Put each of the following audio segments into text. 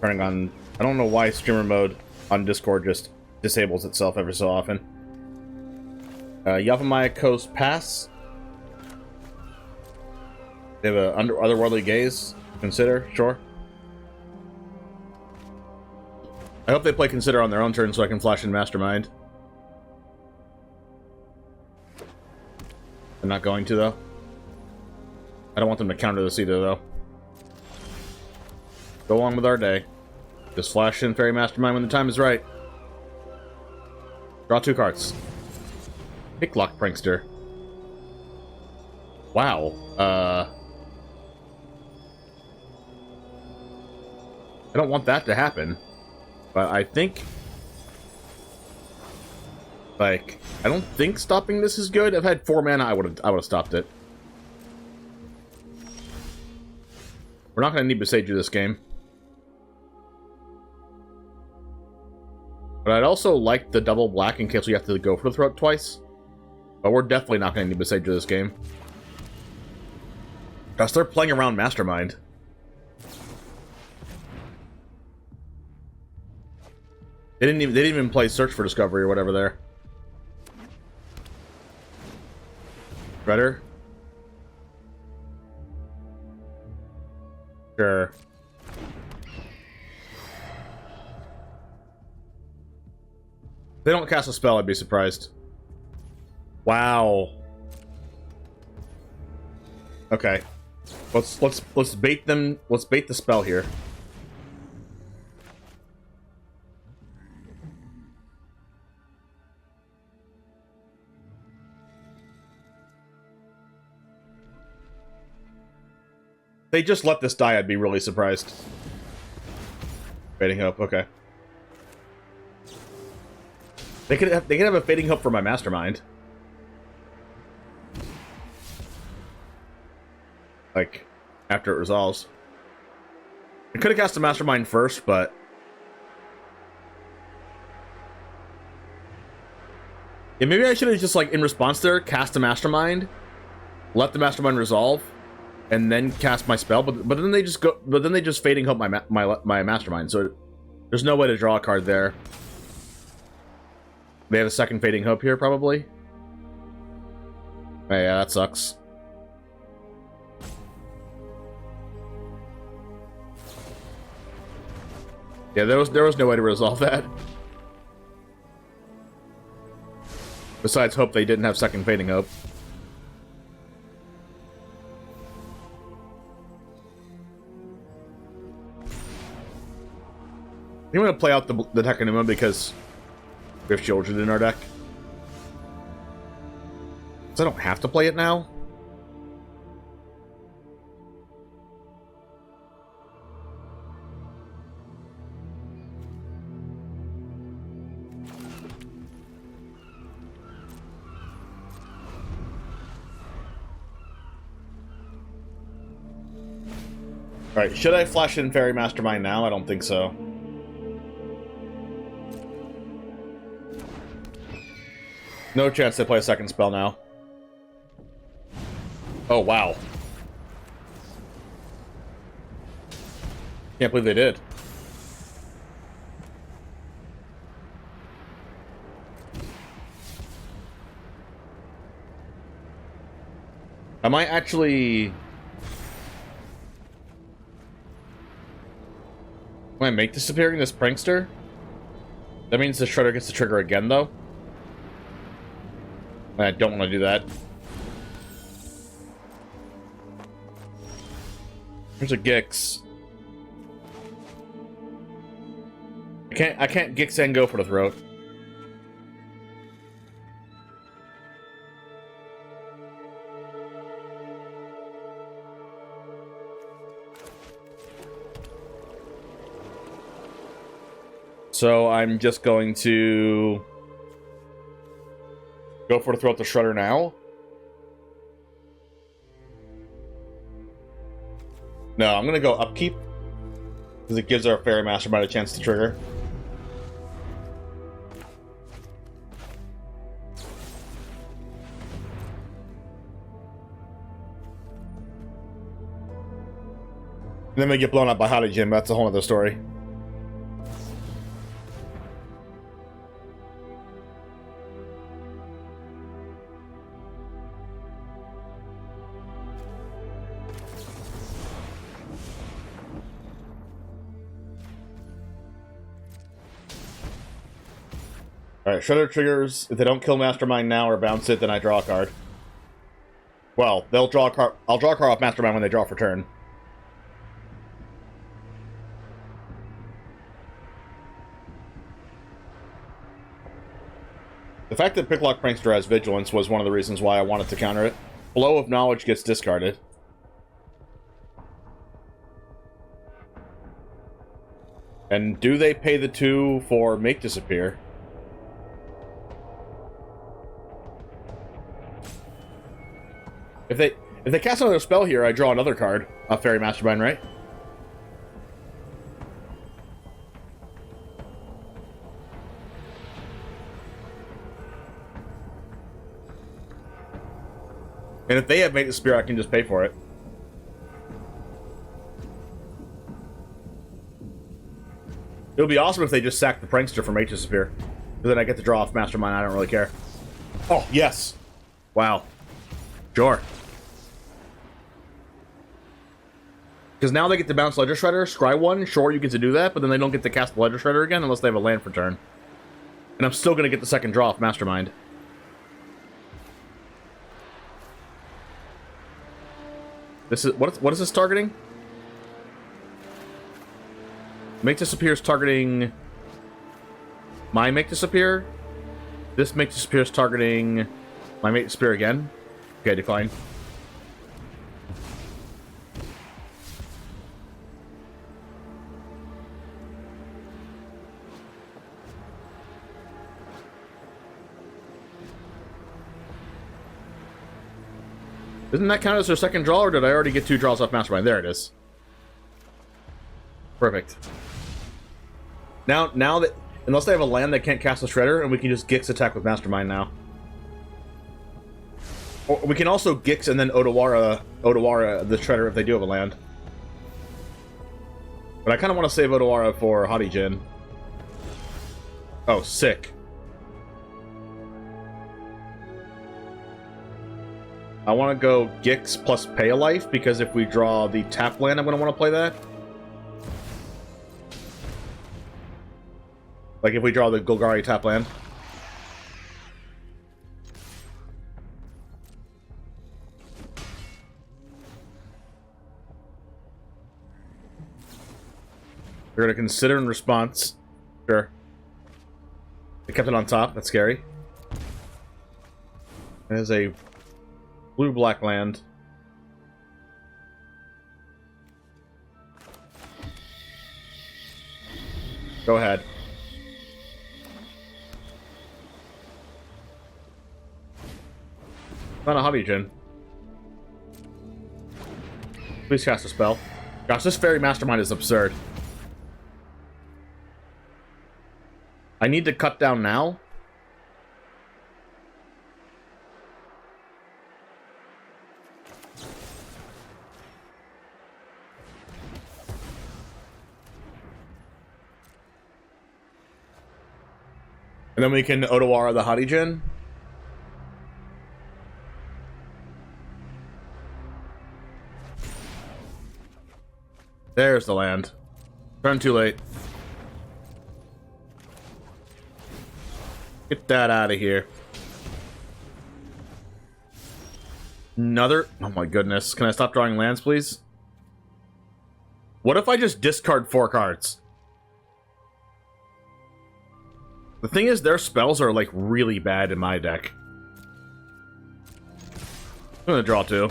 Turning on... I don't know why streamer mode on Discord just disables itself every so often. Yavimaya Coast Pass. They have a otherworldly gaze. Consider, sure. I hope they play Consider on their own turn so I can flash in Mastermind. I'm not going to, though. I don't want them to counter this either, though. Go on with our day. Just flash in Faerie Mastermind when the time is right. Draw 2 cards. Picklock Prankster. Wow. I don't want that to happen. But I think... Like, I don't think stopping this is good. If I had 4 mana, I would have stopped it. We're not going to need Boseiju this game. But I'd also like the double black in case we have to go for the throat twice. But we're definitely not going to need Boseiju this game. Gotta start playing around Mastermind. They didn't even play Search for Discovery or whatever there. Better? Sure. If they don't cast a spell, I'd be surprised. Wow. Okay. Let's bait them. Let's bait the spell here. They just let this die, I'd be really surprised. Fading Hope, okay. They could have a Fading Hope for my Mastermind. Like, after it resolves. I could have cast a Mastermind first, but... Yeah, maybe I should have just, like, in response there, cast a Mastermind, let the Mastermind resolve, and then cast my spell, but then they just go, but then they just Fading Hope my Mastermind, so there's no way to draw a card there. They have a second Fading Hope here, probably. Oh, yeah, that sucks. Yeah, there was no way to resolve that. Besides hope they didn't have second Fading Hope. I'm going to play out the Takenuma because we have Sheoldred in our deck. So I don't have to play it now. Alright, should I flash in Faerie Mastermind now? I don't think so. No chance they play a second spell now. Oh, wow. Can't believe they did. I might actually... Am I make disappearing this Prankster? That means the Shredder gets to trigger again, though? I don't want to do that. There's a Gix. I can't Gix and go for the throat. So I'm just going to go for the throat the Shredder now. No, I'm gonna go upkeep because it gives our Faerie Mastermind a chance to trigger. And then we get blown up by Hottie Jim. That's a whole other story. Alright, Shredder triggers. If they don't kill Mastermind now or bounce it, then I draw a card. Well, they'll draw a card. I'll draw a card off Mastermind when they draw for turn. The fact that Picklock Prankster has Vigilance was one of the reasons why I wanted to counter it. Blow of Knowledge gets discarded. And do they pay the 2 for Make Disappear? If they cast another spell here, I draw another card. A Faerie Mastermind, right? And if they have Make Disappear, I can just pay for it. It would be awesome if they just sacked the Prankster for Make Disappear. Because then I get to draw off Mastermind, I don't really care. Oh, yes! Wow. Sure. Because now they get to bounce Ledger Shredder, scry 1, sure you get to do that, but then they don't get to cast the Ledger Shredder again unless they have a land for turn. And I'm still going to get the second draw off Mastermind. This is what is this targeting? Make Disappear is targeting my Make Disappear. This Make Disappear is targeting my Make Disappear again. Okay, decline. Doesn't that count as their second draw, or did I already get 2 draws off Mastermind? There it is. Perfect. Now that... Unless they have a land that can't cast a Shredder, and we can just Gix attack with Mastermind now. Or we can also Gix and then Otawara the Shredder if they do have a land. But I kind of want to save Otawara for Hadijin. Oh, sick. I want to go Gix plus pay a life, because if we draw the tap land, I'm going to want to play that. Like if we draw the Golgari tap land. We're going to consider in response. Sure. They kept it on top. That's scary. There's a blue-black land. Go ahead. Not a Hadijin. Please cast a spell. Gosh, this Faerie Mastermind is absurd. I need to cut down now. And then we can Otawara the Hadijin. There's the land. Turn too late. Get that out of here. Another... Oh my goodness. Can I stop drawing lands, please? What if I just discard 4 cards? The thing is, their spells are, like, really bad in my deck. I'm gonna draw 2.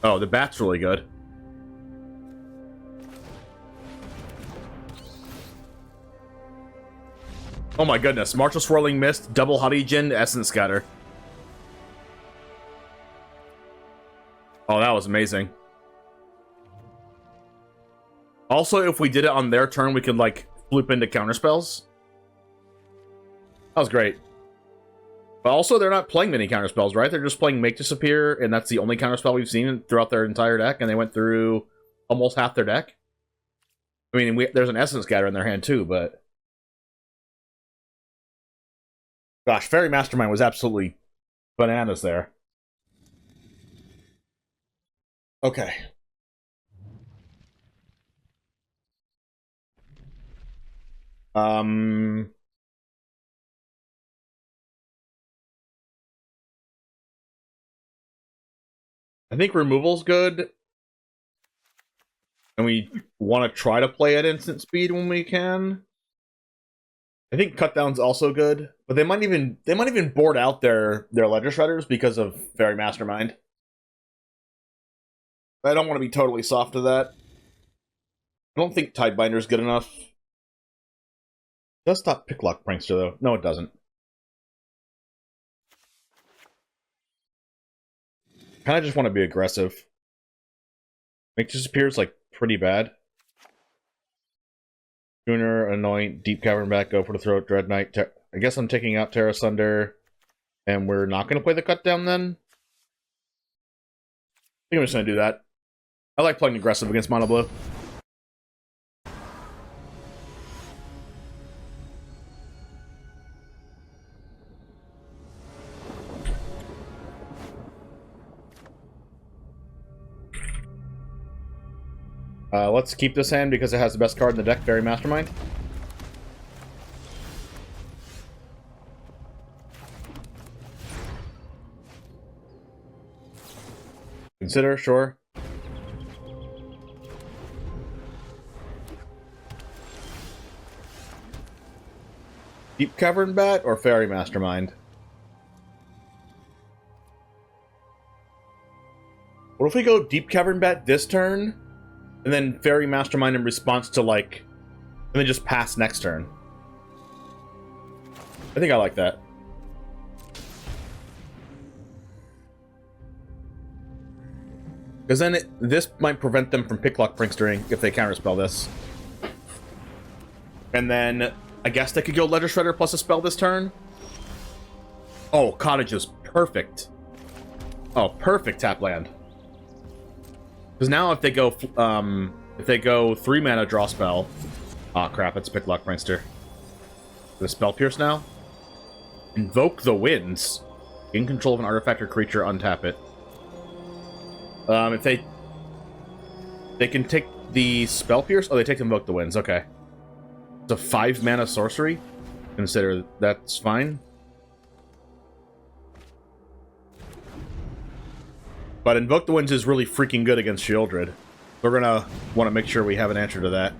Oh, the bat's really good. Oh my goodness. Martial Swirling Mist, double Hadijin, Essence Scatter. Oh, that was amazing. Also, if we did it on their turn, we could, like, floop into counterspells. That was great. But also, they're not playing many counterspells, right? They're just playing Make Disappear, and that's the only counterspell we've seen throughout their entire deck, and they went through almost half their deck. I mean, there's an Essence Scatter in their hand, too, but... Gosh, Faerie Mastermind was absolutely bananas there. Okay. Um, I think removal's good, and we want to try to play at instant speed when we can. I think cutdown's also good, but they might even board out their ledger shredders because of Faerie Mastermind. I don't want to be totally soft to that. I don't think Tidebinder's good enough. It does stop Picklock Prankster though. No, it doesn't. Kind of just want to be aggressive. Make disappears like pretty bad. Tuner, Anoint, Deep-Cavern Bat, Go for the Throat, Dreadknight. I guess I'm taking out Terra Sunder, and we're not going to play the Cutdown then? I think I'm just going to do that. I like playing aggressive against Mono Blue. Let's keep this hand because it has the best card in the deck, Faerie Mastermind. Consider, sure. Deep-Cavern Bat or Faerie Mastermind? What if we go Deep-Cavern Bat this turn, and then Faerie Mastermind in response to, like, and then just pass next turn? I think I like that. Because then this might prevent them from Picklock Prankstering if they counterspell this. And then I guess they could go Ledger Shredder plus a spell this turn. Oh, Cottage is perfect. Oh, perfect tap land. Because now if they go 3 mana draw spell. Ah, crap! It's Picklock Prankster. The Spell Pierce now. Invoke the Winds. Gain control of an artifact or creature. Untap it. If they can take the Spell Pierce. Oh, they take Invoke the Winds. Okay. It's a 5 mana sorcery. Consider that's fine. But Invoke the Winds is really freaking good against Sheoldred. We're gonna want to make sure we have an answer to that.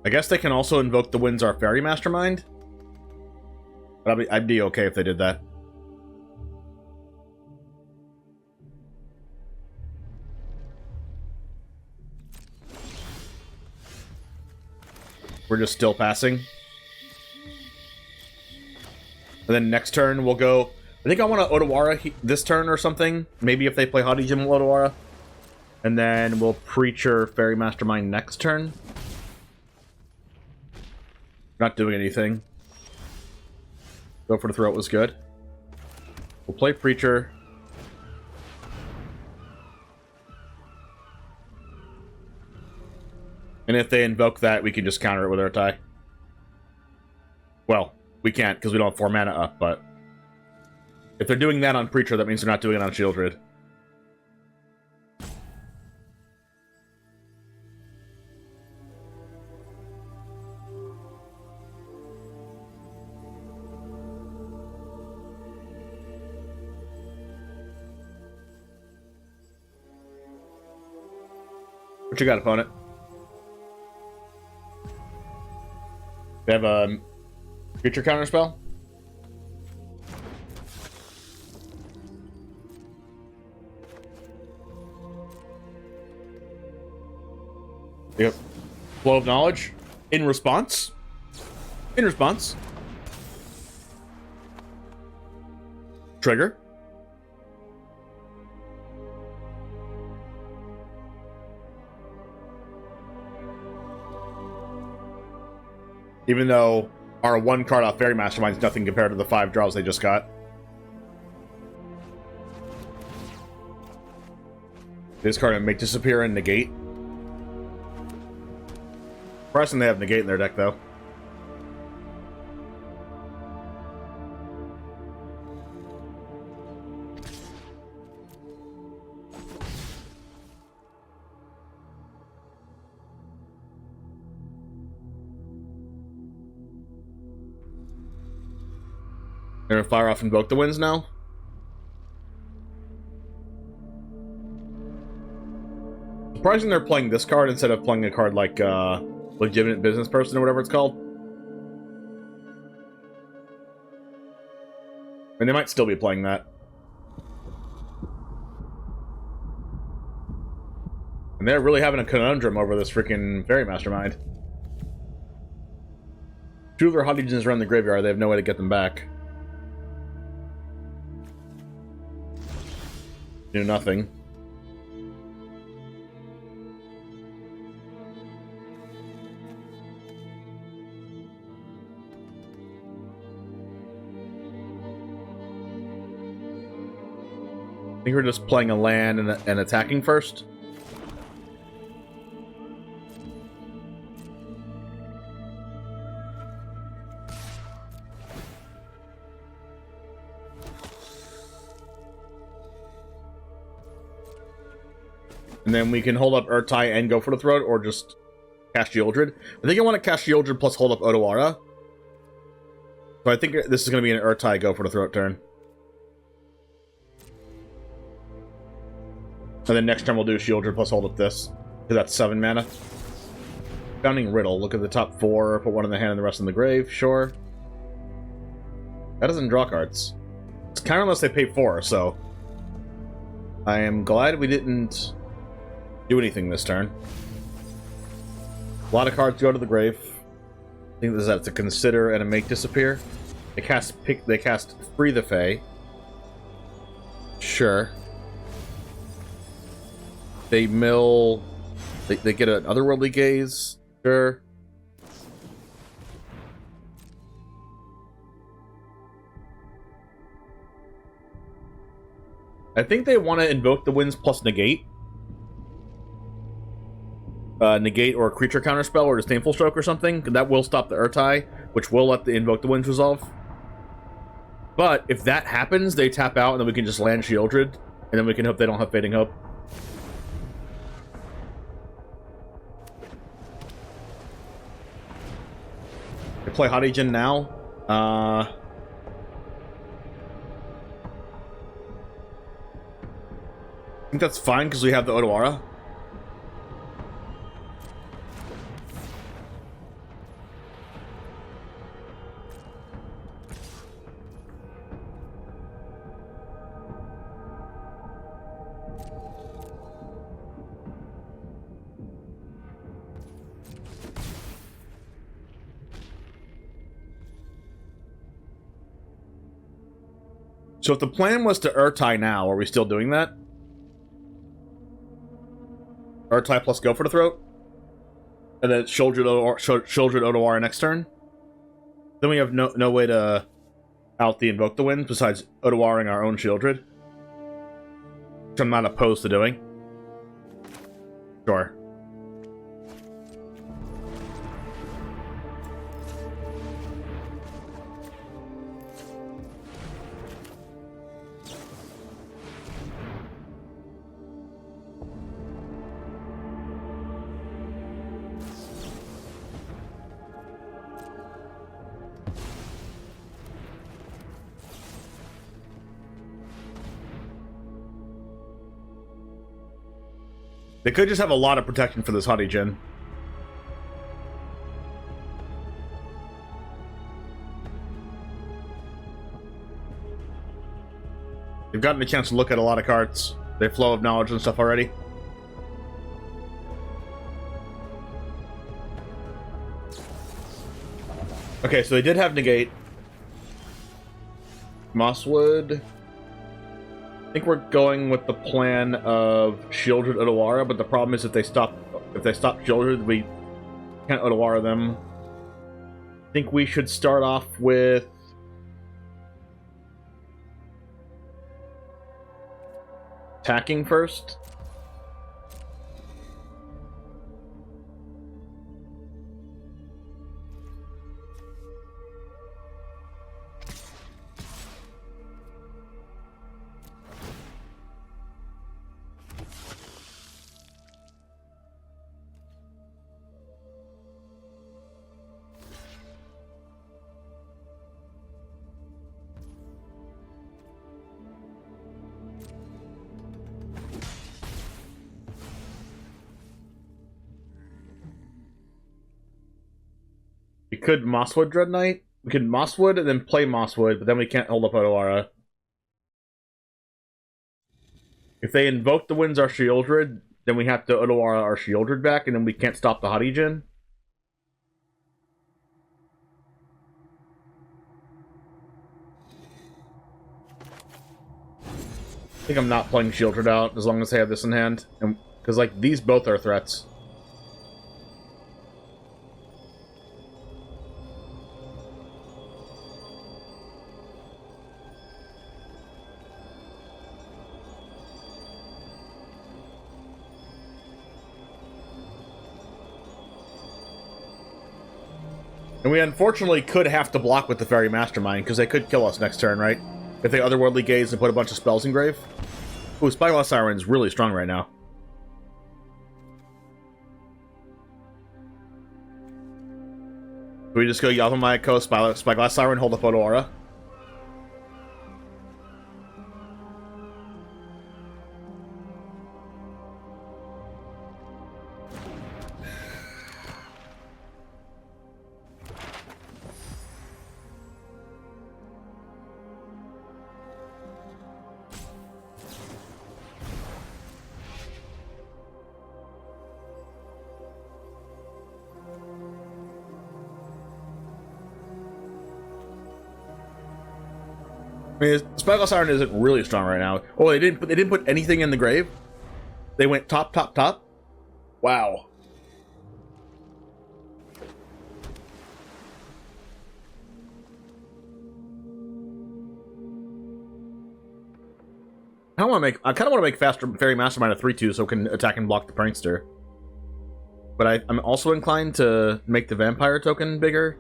I guess they can also Invoke the Winds our Faerie Mastermind. But I'd be okay if they did that. We're just still passing. And then next turn we'll go... I think I want to Otawara this turn or something. Maybe if they play Haughty Gym with Otawara. And then we'll Preacher Faerie Mastermind next turn. Not doing anything. Go for the Throat was good. We'll play Preacher. And if they invoke that, we can just counter it with our tie. Well, we can't because we don't have 4 mana up, but... if they're doing that on Preacher, that means they're not doing it on Sheoldred. What you got, opponent? They have a creature counter spell? Yep. Flow of Knowledge. In response. In response. Trigger. Even though our 1 card off Faerie Mastermind is nothing compared to the 5 draws they just got. This card and make disappear and negate. Surprising they have negate in their deck though. They're gonna fire off Invoke the Winds now. Surprising they're playing this card instead of playing a card like Legitimate Business Person or whatever it's called. And they might still be playing that. And they're really having a conundrum over this freaking Faerie Mastermind. Two of their Hotties are in the graveyard. They have no way to get them back. Do nothing. I think we're just playing a land and attacking first. And then we can hold up Urtai and go for the throat, or just cast Sheoldred. I think I want to cast Sheoldred plus hold up Otawara. So I think this is going to be an Urtai go for the throat turn. And then next turn we'll do Sheoldred plus hold up this. Because that's 7 mana. Founding Riddle. Look at the top 4. Put one in the hand and the rest in the grave. Sure. That doesn't draw cards. It's kind of unless they pay 4, so... I am glad we didn't do anything this turn. A lot of cards go to the grave. I think there's to consider and a make disappear. They cast Free the Fae. Sure. They mill... They get an Otherworldly Gaze. Sure. I think they want to invoke the winds plus negate. Negate or a creature counterspell or Disdainful Stroke or something. That will stop the Urtai, which will let the invoke the winds resolve. But if that happens, they tap out and then we can just land Sheoldred. And then we can hope they don't have Fading Hope. They play Hottigen now. I think that's fine because we have the Otawara. So if the plan was to Urtai now, are we still doing that? Urtai plus go for the throat? And then Sheoldred Otawara next turn? Then we have no way to out the Invoke the Winds besides Otawaring our own Sheoldred. Which I'm not opposed to doing. Sure. They could just have a lot of protection for this Hottigen. They've gotten a chance to look at a lot of cards. They have Flow of Knowledge and stuff already. Okay, so they did have Negate. Mosswood. I think we're going with the plan of Sheoldred Otawara, but the problem is if they stop Sheoldred, we can't Otawara them. I think we should start off with attacking first. could Mosswood Dreadknight. We could Mosswood and then play Mosswood, but then we can't hold up Otawara. If they invoke the Winds our Sheoldred, then we have to Otawara our Sheoldred back, and then we can't stop the Hadijin. I think I'm not playing Sheoldred out as long as I have this in hand, and because like these both are threats. And we unfortunately could have to block with the Faerie Mastermind, because they could kill us next turn, right? If they otherworldly gaze and put a bunch of spells in grave. Ooh, Spyglass Siren's really strong right now. Do we just go Yawgmoth Praetor, Spyglass Siren, hold up Otawara? I mean, Spyglass Siren isn't really strong right now. Oh, they didn't put anything in the grave. They went top, top, top. Wow. I kind of want to make faster Faerie Mastermind a 3/2 so it can attack and block the Prankster. But I'm also inclined to make the Vampire token bigger.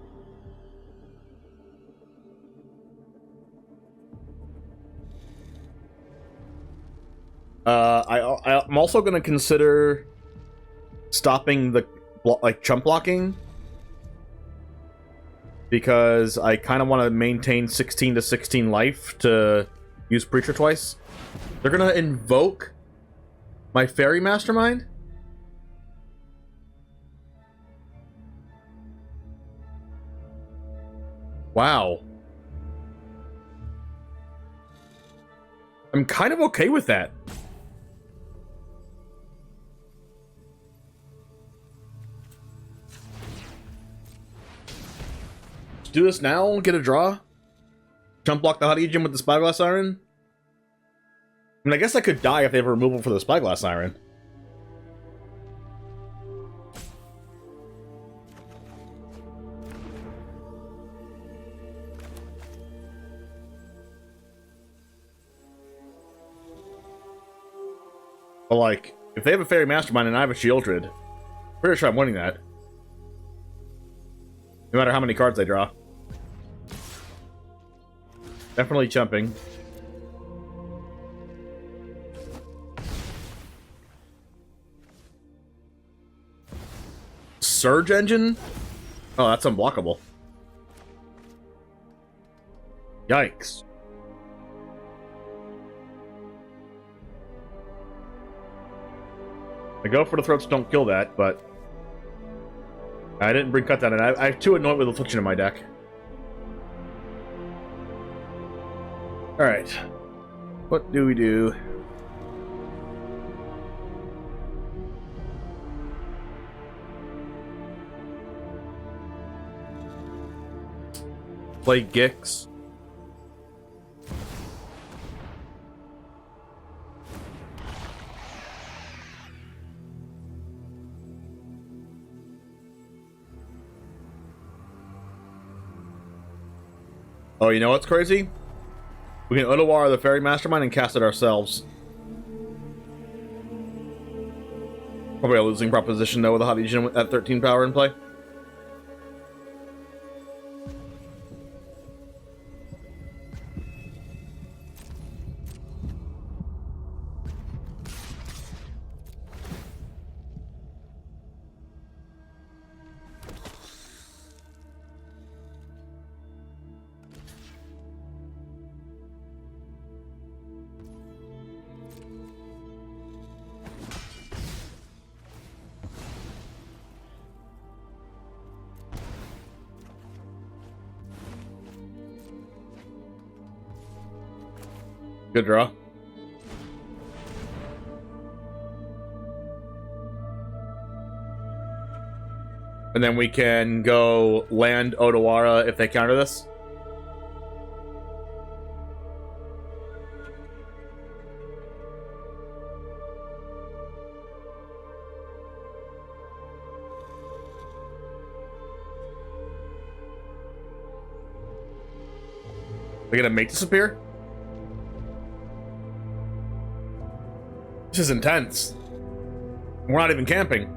I'm also going to consider stopping the chump blocking, because I kind of want to maintain 16 to 16 life to use Preacher twice. They're going to invoke my Faerie Mastermind? Wow. I'm kind of okay with that. Let's do this now, get a draw. Jump block the Hadijin with the Spyglass Siren. I mean, I guess I could die if they have a removal for the Spyglass Siren. But like, if they have a Faerie Mastermind and I have a Sheoldred, pretty sure I'm winning that. No matter how many cards they draw. Definitely chumping. Surge Engine? Oh, that's unblockable. Yikes. I go for the throats, don't kill that, but I didn't bring Cut Down in. I have 2 Anoint with Affliction in my deck. Alright. What do we do? Play Gix. Oh, you know what's crazy? We can Otawara the Faerie Mastermind and cast it ourselves. Probably a losing proposition though with the Hadijin at 13 power in play. Good draw. And then we can go land Otawara if they counter this. We're gonna make disappear? This is intense. We're not even camping.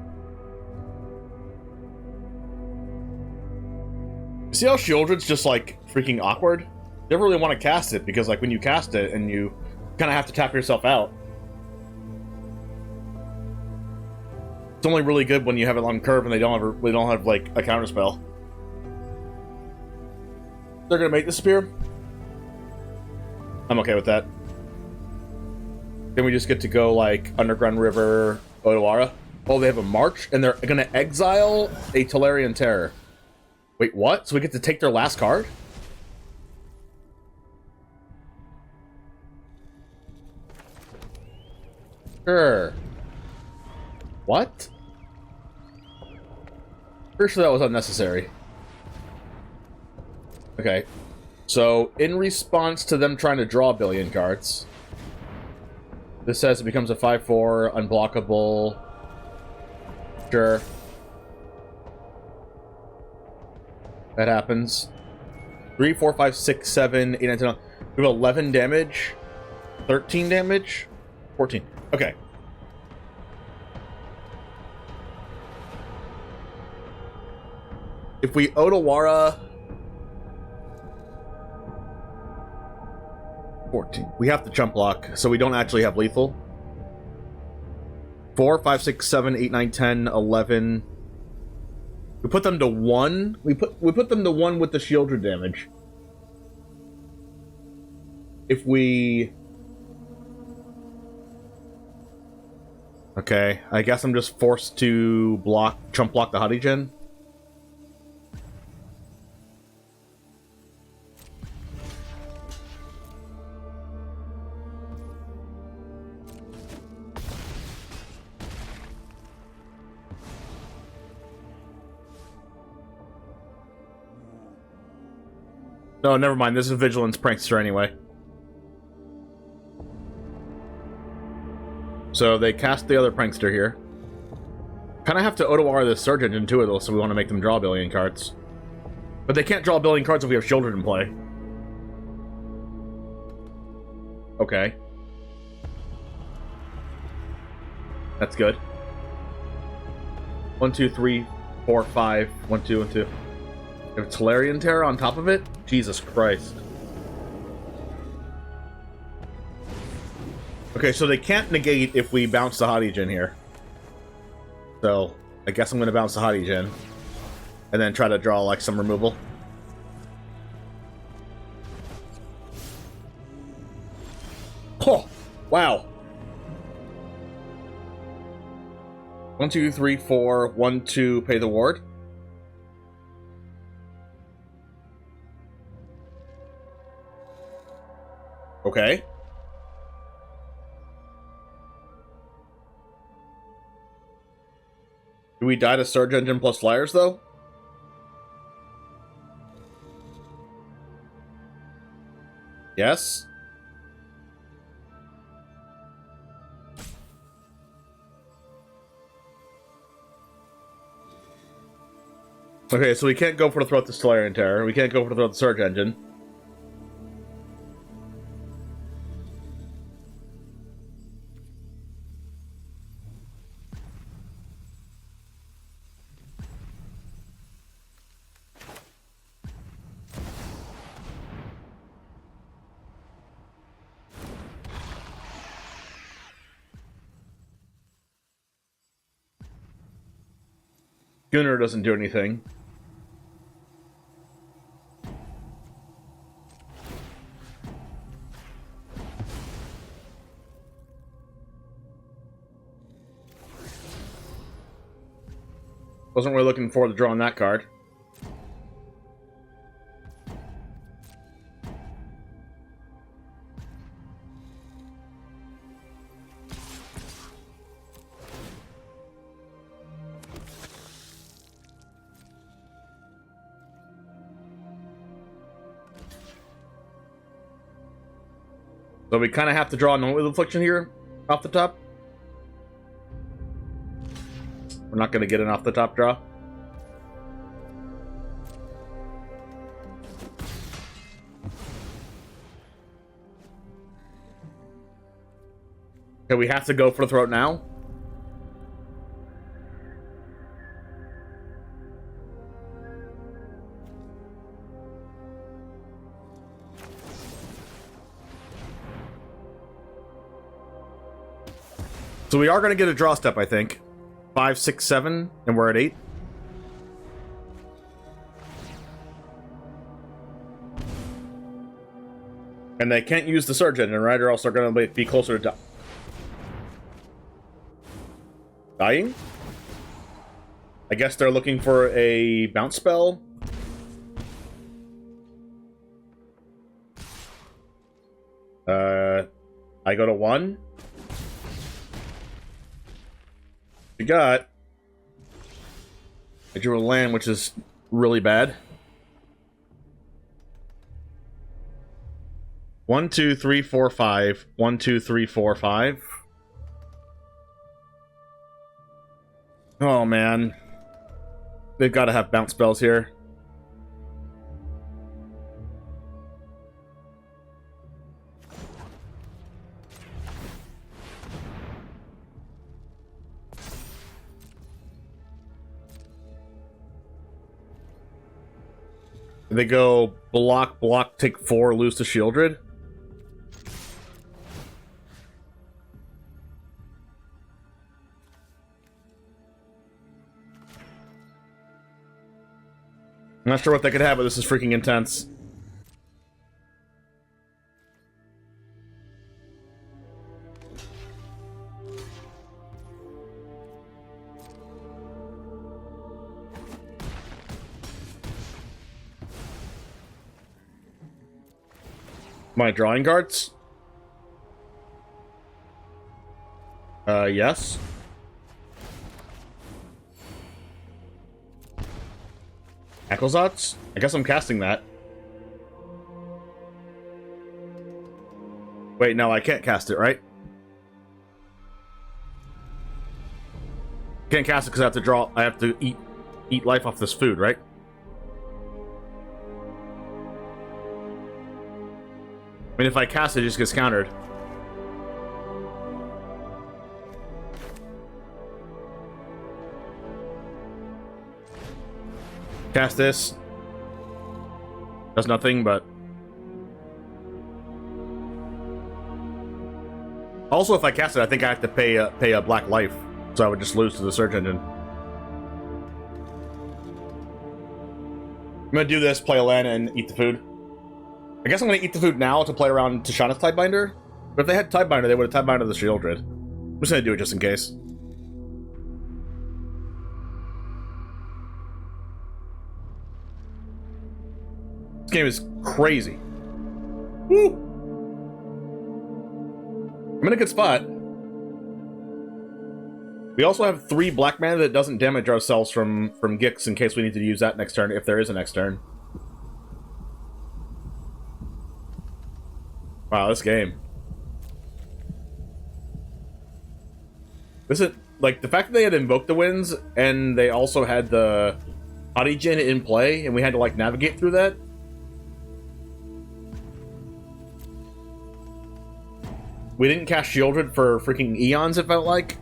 See how Sheoldred's just like freaking awkward? You never really want to cast it because like when you cast it and you kind of have to tap yourself out. It's only really good when you have it on curve and they don't have like a counter spell. They're gonna make disappear. I'm okay with that. Then we just get to go like Underground River, Otawara. Oh, they have a march and they're gonna exile a Tolarian Terror. Wait, what? So we get to take their last card? Sure. What? Pretty sure that was unnecessary. Okay. So, in response to them trying to draw a billion cards, this says it becomes a 5/4, unblockable. Sure. That happens. 3, 4, 5, 6, 7, 8, 9, 10. We have 11 damage, 13 damage, 14. Okay. If we Otawara 14. We have to chump block, so we don't actually have lethal. 4, 5, 6, 7, 8, 9, 10, 11. We put them to 1. We put them to 1 with the Sheoldred damage. If we... Okay, I guess I'm just forced to chump block the Hadigen. No, never mind. This is Vigilance Prankster anyway. So they cast the other Prankster here. Kind of have to Otawara this Surge Engine too, though, so we want to make them draw a billion cards. But they can't draw a billion cards if we have Sheoldred in play. Okay. That's good. 1, 2, 3, 4, 5. 1, 2, 1, 2. We have Tolarian Terror on top of it? Jesus Christ. Okay, so they can't negate if we bounce the Hadigen here. So, I guess I'm going to bounce the Hadigen. And then try to draw, like, some removal. Oh! Wow! 1, 2, 3, 4. 1, 2, pay the ward. Okay. Do we die to Surge Engine plus Flyers, though? Yes. Okay, so we can't go for the Throat the Tolarian Terror. We can't go for the Throat the Surge Engine. Gunnar doesn't do anything. Wasn't really looking forward to drawing that card. So we kind of have to draw a Note with Affliction here off the top. We're not going to get an off the top draw. Okay, we have to go for the throat now. So we are going to get a draw step, I think. 5, 6, 7, and we're at 8. And they can't use the Surge Engine, right? Or else they're going to be closer to dying. I guess they're looking for a bounce spell. I go to 1. You got. I drew a land, which is really bad. 1, 2, 3, 4, 5. 1, 2, 3, 4, 5. Oh man, they've got to have bounce spells here. They go block, block, take 4, lose to Sheoldred. I'm not sure what they could have, but this is freaking intense. My drawing cards? Yes. Echozots? I guess I'm casting that. Wait, no, I can't cast it, right? Can't cast it because I have to draw. I have to eat life off this food, right? I mean, if I cast it, it just gets countered. Cast this. Does nothing, but... Also, if I cast it, I think I have to pay a black life. So I would just lose to the Surge Engine. I'm gonna do this, play a land, and eat the food. I guess I'm gonna eat the food now to play around Tishana's Tidebinder. But if they had Tidebinder, they would have Tidebinder the Sheoldred. I'm just gonna do it just in case. This game is crazy. Woo! I'm in a good spot. We also have 3 black mana that doesn't damage ourselves from Gix in case we need to use that next turn, if there is a next turn. Wow, this game. This is, like, the fact that they had invoked the winds, and they also had the Audijin in play, and we had to, like, navigate through that. We didn't cast Sheoldred for freaking eons, it felt like.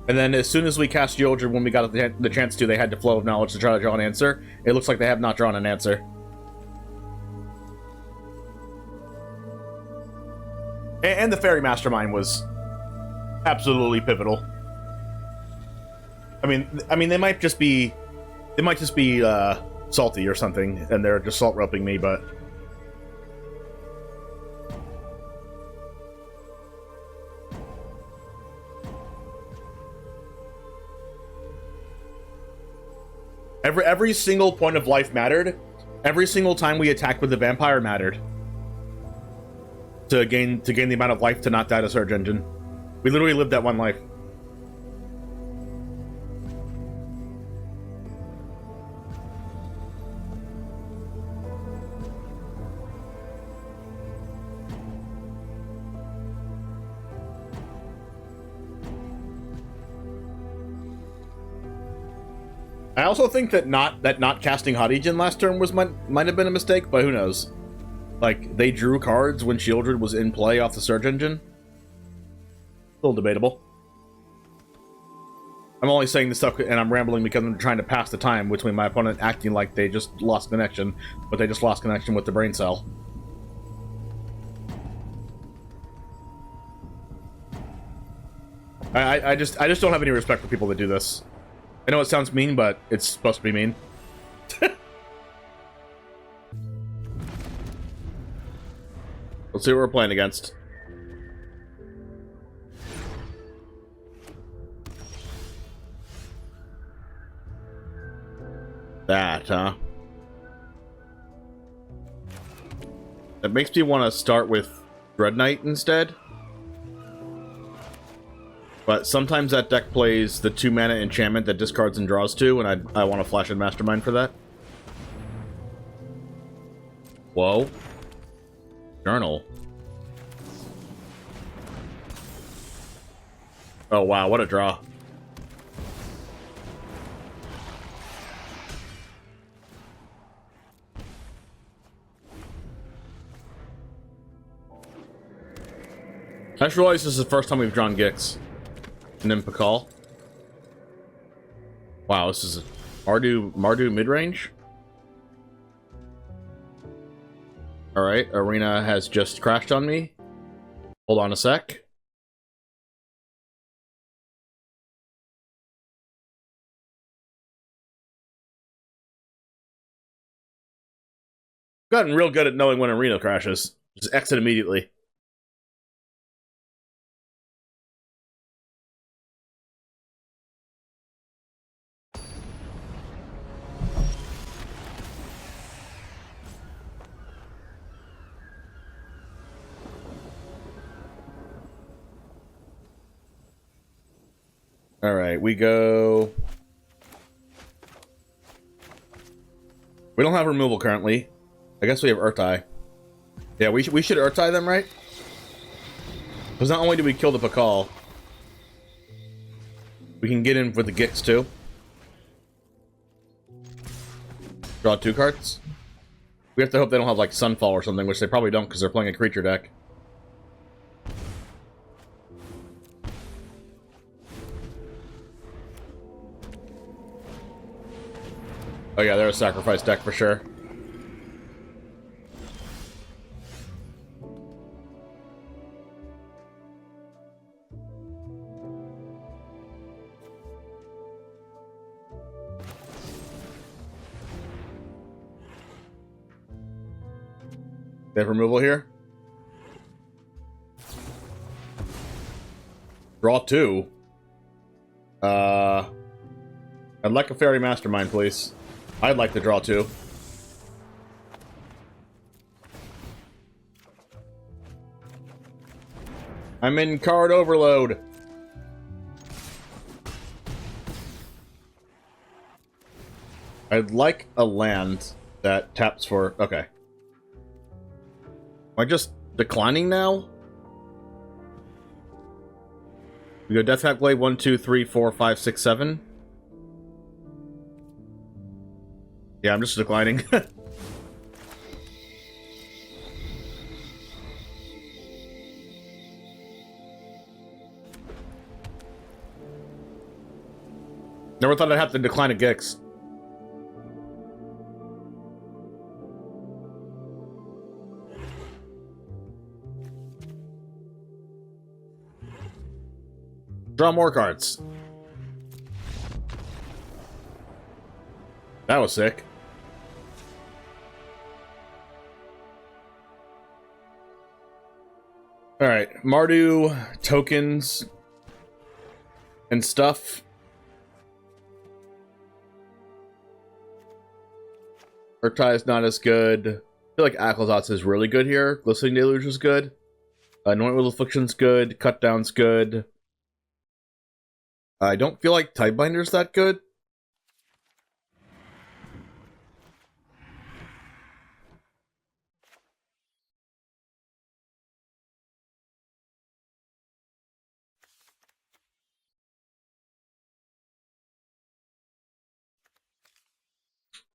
And then as soon as we cast Sheoldred, when we got the chance to, they had to Flow of Knowledge to try to draw an answer. It looks like they have not drawn an answer. And the Faerie Mastermind was absolutely pivotal. I mean, they might just be salty or something, and they're just salt roping me, but. Every single point of life mattered. Every single time we attacked with the vampire mattered. To gain the amount of life to not die to Surge Engine. We literally lived that one life. I also think that not casting Hot Egen last turn might have been a mistake, but who knows? Like, they drew cards when Sheoldred was in play off the search engine. A little debatable. I'm only saying this stuff, and I'm rambling because I'm trying to pass the time between my opponent acting like they just lost connection, but they just lost connection with the brain cell. I just don't have any respect for people that do this. I know it sounds mean, but it's supposed to be mean. Let's see what we're playing against. That, huh? That makes me want to start with Dreadknight instead. But sometimes that deck plays the 2-mana enchantment that discards and draws 2, and I want to flash in Mastermind for that. Whoa. Journal. Oh wow, what a draw. I just realized this is the first time we've drawn Gix. And then Pakal. Wow, this is Mardu Midrange? Alright, Arena has just crashed on me. Hold on a sec. Gotten real good at knowing when Arena crashes. Just exit immediately. Alright, we go... We don't have removal currently. I guess we have Urtai. Yeah, we should Urtai them, right? Because not only do we kill the Pakal, we can get in with the Gix too. Draw 2 cards. We have to hope they don't have like Sunfall or something, which they probably don't because they're playing a creature deck. Oh yeah, they're a sacrifice deck for sure. They have removal here. Draw 2. I'd like a Faerie Mastermind, please. I'd like to draw 2. I'm in card overload. I'd like a land that taps for... Okay. Am I just declining now? We go Deathcap Glade 1, 2, 3, 4, 5, 6, 7. Yeah, I'm just declining. Never thought I'd have to decline a Gix. Draw more cards. That was sick. Alright, Mardu, tokens, and stuff. Urtai is not as good. I feel like Acklazotz is really good here. Glistening Deluge is good. Anoint with Affliction's good. Cut Down's good. I don't feel like Tidebinder's that good.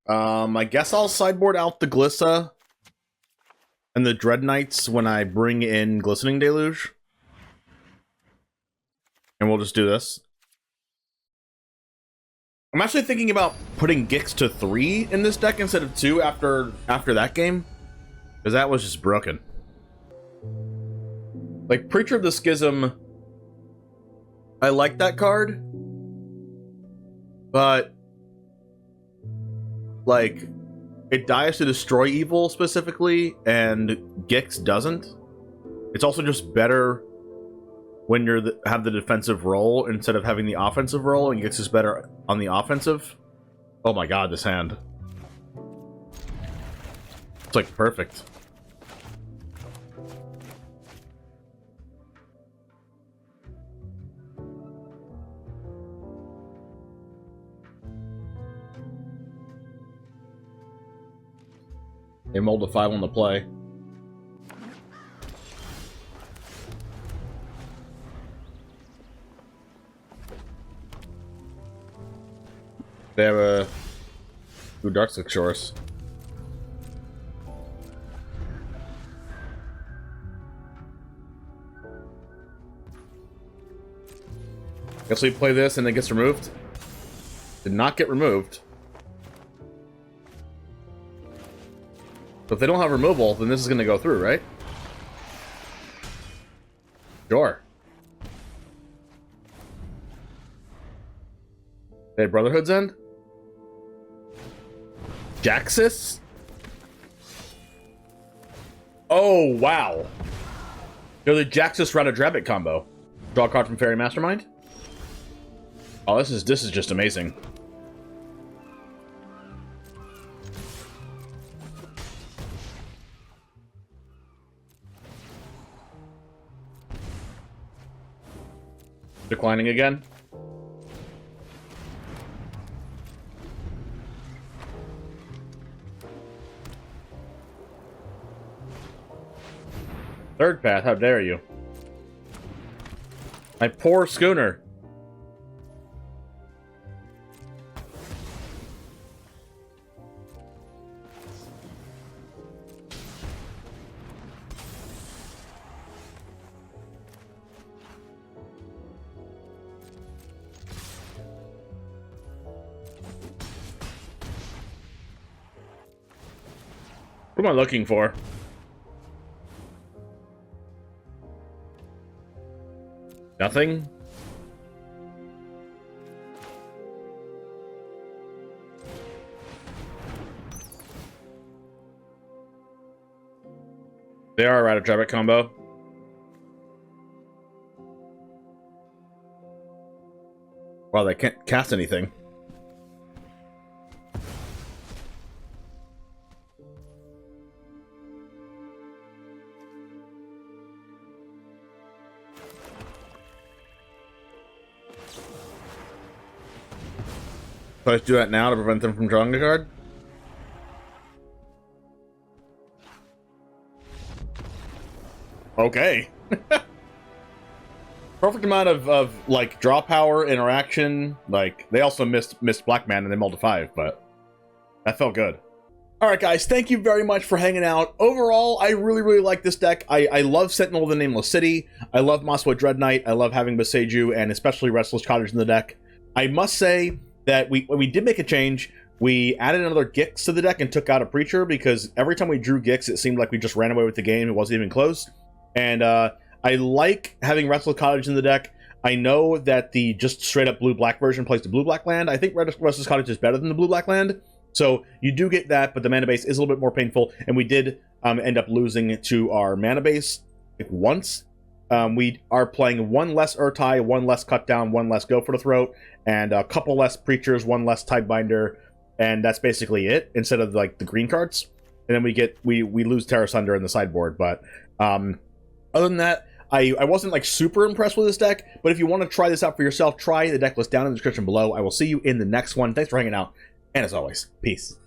I guess I'll sideboard out the Glissa and the Dreadknights when I bring in Glistening Deluge. And we'll just do this. I'm actually thinking about putting Gix to 3 in this deck instead of 2 after that game. Because that was just broken. Like, Preacher of the Schism, I like that card. But, like, it dies to destroy evil specifically, and Gix doesn't. It's also just better when you have the defensive role instead of having the offensive role, and Gix is better on the offensive. Oh my god, this hand. It's like perfect. They mold a 5 on the play. They have a Darkslick Shores. Guess we play this and it gets removed. Did not get removed. So if they don't have removal, then this is going to go through, right? Sure. They had Brotherhood's End? Jaxus? Oh, wow. They're the Jaxus Radadrabbit combo. Draw a card from Faerie Mastermind? Oh, this is just amazing. Declining again. Third path, how dare you? My poor schooner. What am I looking for? Nothing? They are a Radadrabbit combo. Wow, they can't cast anything. So I do that now to prevent them from drawing the card? Okay. Perfect amount of like draw power, interaction. Like they also missed Black Man and they mulled to 5, but that felt good. Alright guys, thank you very much for hanging out. Overall, I really like this deck. I love Sentinel of the Nameless City. I love Mosswood Dreadknight. I love having Boseiju and especially Restless Cottage in the deck. I must say that we did make a change. We added another Gix to the deck and took out a Preacher because every time we drew Gix, it seemed like we just ran away with the game. It wasn't even close. And I like having Restless Cottage in the deck. I know that the just straight up blue-black version plays the blue-black land. I think Restless Cottage is better than the blue-black land. So you do get that, but the mana base is a little bit more painful. And we did end up losing to our mana base like once. We are playing one less Urtai, one less Cut Down, one less Go for the Throat, and a couple less Preachers, one less Tidebinder, and that's basically it, instead of like the green cards. And then we lose Terra Sunder in the sideboard, but other than that, I wasn't like super impressed with this deck, but if you want to try this out for yourself, try the deck list down in the description below. I will see you in the next one. Thanks for hanging out, and as always, peace.